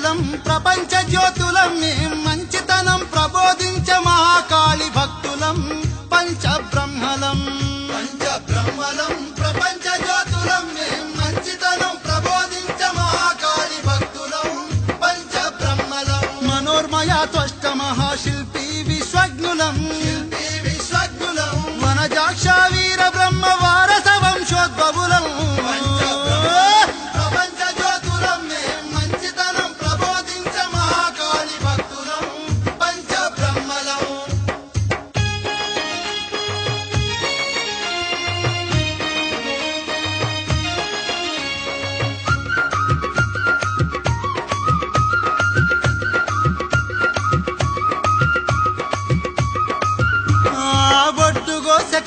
బ్రహ్మలం ప్రపంచ జ్యోతులం మేం మంచితనం ప్రబోధించ మహాకాళి భక్తులం పంచబ్రహ్మలం ప్రపంచ జ్యోతులం మేం మంచితనం ప్రబోధించ మహాకాళి భక్తులం పంచబ్రహ్మలం మనోర్మయ త్వష్ట మహాశిల్పి విశ్వజ్ఞులం వనజాక్ష వీర బ్రహ్మ వారస వంశోద్భవులం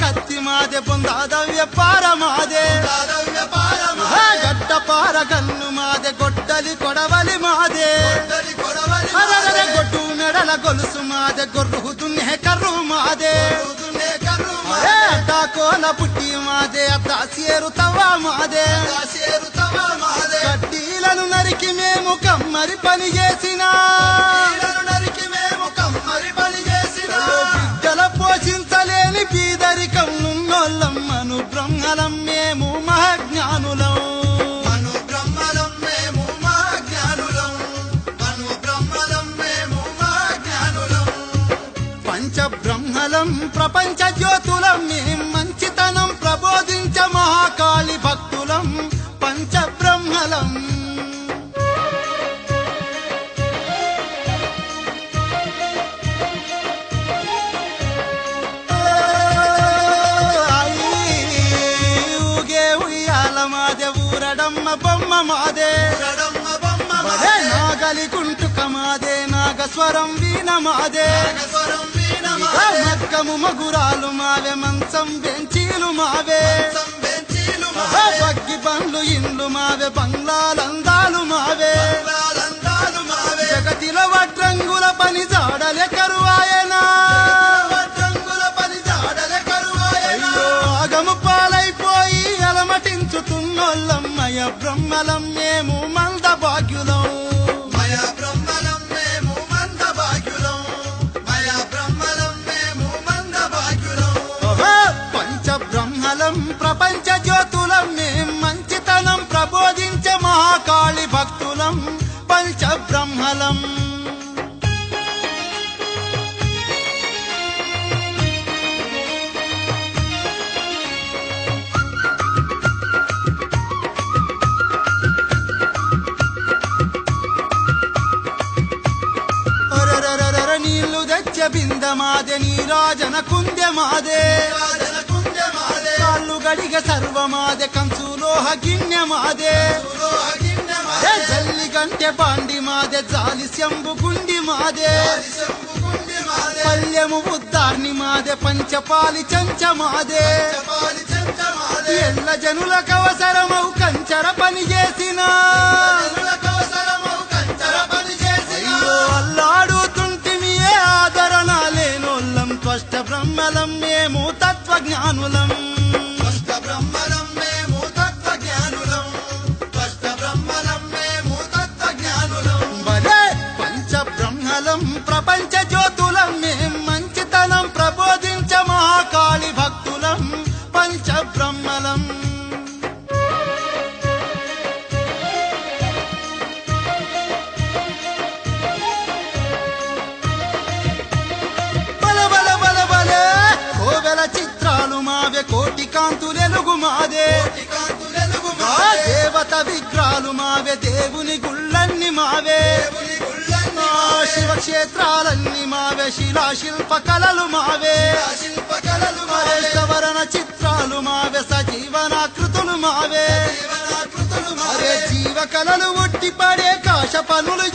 కత్తి మాదే పొందాదవ్య పార మాదే గడ్డ పార గన్ను మాదే గొడ్డలి కొడవలి మాదే గొడ్డు మెడల గొలుసు మాదే గొర్రు దున్నే కర్రు మాదే కోల పుట్టి మాదే అద్దాసేరు తవ్వ మాదే కడ్డీలను నరికి మేము కమ్మరి పని చేసినా బిడ్డల పోషించలేని బీదరికం నున్నోళ్ళం మను బ్రహ్మలం మేము మహాజ్ఞానులం పంచబ్రహ్మలం ప్రపంచ జ్యోతులం మేం మంచితనం ప్రబోధించ మహాకాళి భక్తులం పంచబ్రహ్మలం బొమ్మ మాదే నాగలి కుంటుక మాదే నాగస్వరం వీణ మాదే మక్కము మగురాలు మావే మంచం బెంచీలు మావే బగ్గి బండ్లు ఇండ్లు మావే బంగ్లాలందాలు మావే జగతిలో వడ్రంగుల పని జాడలే కరువాయనా ఆగము పాలైపోయి అలమటించుతున్నోళ్ళమ్మయ బ్రహ్మలం మేము మంద భాగ్యులం పంచబ్రహ్మలం ప్రపంచ జ్యోతులం మేం మంచితనం ప్రబోధించే మహాకాళి భక్తులం పంచబ్రహ్మలం నీళ్లు తెచ్చ బింద మాదే నీరాజన కుందె మాదే కాళ్ళు గడిగ సర్వ మాదే కంచులోహ గిన్నె మాదే జల్లి గంటె పాండి మాదే జాలి శంభు గుండి మాదే పల్లెము ఉద్దార్ని మాదే పంచపాలి చంచ మాదే ఎల్ల జనుల కవసరమౌ కంచర పని చేసిన అల్లాడుతుంటిమియే ఆదరణ లేనోళ్ళం త్వష్ట బ్రహ్మలం మేము తత్వజ్ఞానులం భలే పంచబ్రహ్మలం ప్రపంచ జ్యోతులం మేం మంచితనం ప్రబోధించ మహాకాళి భక్తులం పంచబ్రహ్మలం చిత్రాలు మావే కోటి కాంతులెలుగు మాదే దేవత విగ్రహాలు మావే దేవుని గుళ్ళన్ని మావే శివక్షేత్రాలన్నీ మావే శిలాశిల్ప కళలు మావే సవరణ చిత్రాలు మావే సజీవనాకృతులు మావే జీవ కళలు ఉట్టి పడే కాశ పనులు